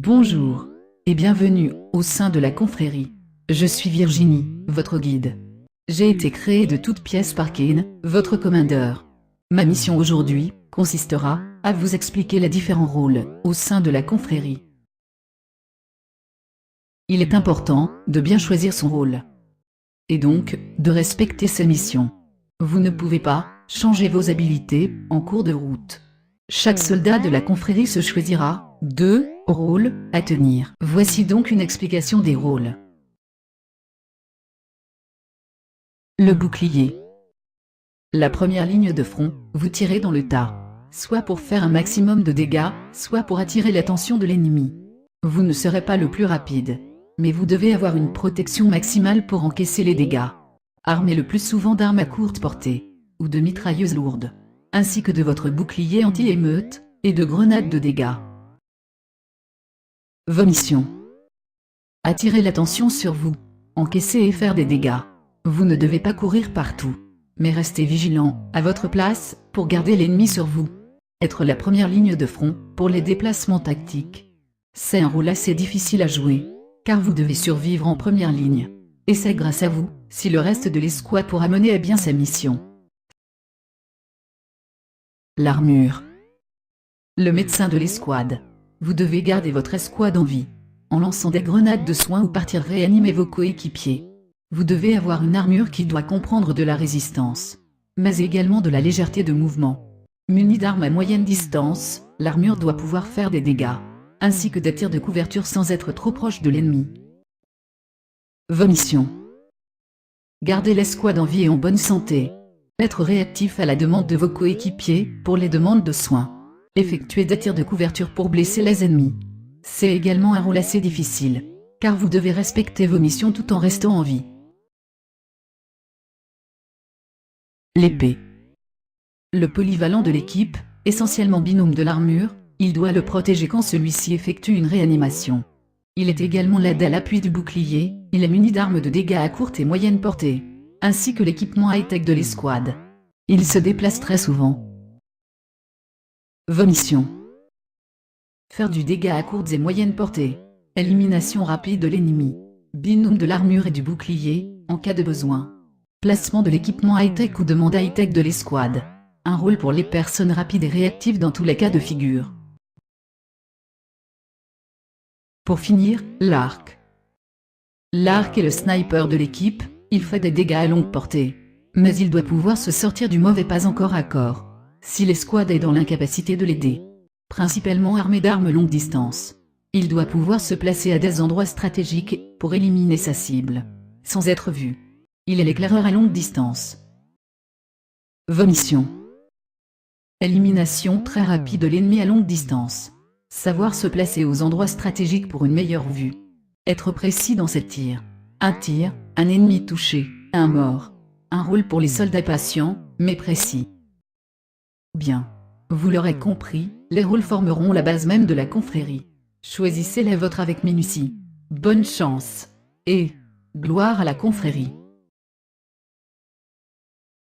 Bonjour et bienvenue au sein de la confrérie. Je suis Virginie, votre guide. J'ai été créée de toutes pièces par Kane, votre commandeur. Ma mission aujourd'hui consistera à vous expliquer les différents rôles au sein de la confrérie. Il est important de bien choisir son rôle et donc de respecter ses missions. Vous ne pouvez pas changer vos habilités en cours de route. Chaque soldat de la confrérie se choisira 2 rôles à tenir. Voici donc une explication des rôles. Le bouclier. La première ligne de front, vous tirez dans le tas, soit pour faire un maximum de dégâts, soit pour attirer l'attention de l'ennemi. Vous ne serez pas le plus rapide, mais vous devez avoir une protection maximale pour encaisser les dégâts. Armez le plus souvent d'armes à courte portée, ou de mitrailleuses lourdes, ainsi que de votre bouclier anti-émeute, et de grenades de dégâts. Vos missions. Attirer l'attention sur vous, encaisser et faire des dégâts. Vous ne devez pas courir partout, mais rester vigilant, à votre place, pour garder l'ennemi sur vous. Être la première ligne de front, pour les déplacements tactiques. C'est un rôle assez difficile à jouer, car vous devez survivre en première ligne. Et c'est grâce à vous, si le reste de l'escouade pourra mener à bien sa mission. L'armure. Le médecin de l'escouade. Vous devez garder votre escouade en vie, en lançant des grenades de soins ou partir réanimer vos coéquipiers. Vous devez avoir une armure qui doit comprendre de la résistance, mais également de la légèreté de mouvement. Munie d'armes à moyenne distance, l'armure doit pouvoir faire des dégâts, ainsi que des tirs de couverture sans être trop proche de l'ennemi. Vos missions. Garder l'escouade en vie et en bonne santé. Être réactif à la demande de vos coéquipiers pour les demandes de soins. Effectuer des tirs de couverture pour blesser les ennemis. C'est également un rôle assez difficile, car vous devez respecter vos missions tout en restant en vie. L'épée. Le polyvalent de l'équipe, essentiellement binôme de l'armure, il doit le protéger quand celui-ci effectue une réanimation. Il est également l'aide à l'appui du bouclier, il est muni d'armes de dégâts à courte et moyenne portée, ainsi que l'équipement high-tech de l'escouade. Il se déplace très souvent. Vos missions. Faire du dégât à courte et moyenne portée. Élimination rapide de l'ennemi. Binôme de l'armure et du bouclier, en cas de besoin. Placement de l'équipement high-tech ou demande high-tech de l'escouade. Un rôle pour les personnes rapides et réactives dans tous les cas de figure. Pour finir, l'arc. L'arc est le sniper de l'équipe, il fait des dégâts à longue portée. Mais il doit pouvoir se sortir du mauvais pas encore à corps, si l'escouade est dans l'incapacité de l'aider. Principalement armé d'armes longue distance. Il doit pouvoir se placer à des endroits stratégiques pour éliminer sa cible, sans être vu. Il est l'éclaireur à longue distance. Vos missions. Élimination très rapide de l'ennemi à longue distance. Savoir se placer aux endroits stratégiques pour une meilleure vue. Être précis dans ses tirs. Un tir, un ennemi touché, un mort. Un rôle pour les soldats patients, mais précis. Bien. Vous l'aurez compris, les rôles formeront la base même de la confrérie. Choisissez les vôtres avec minutie. Bonne chance. Et gloire à la confrérie.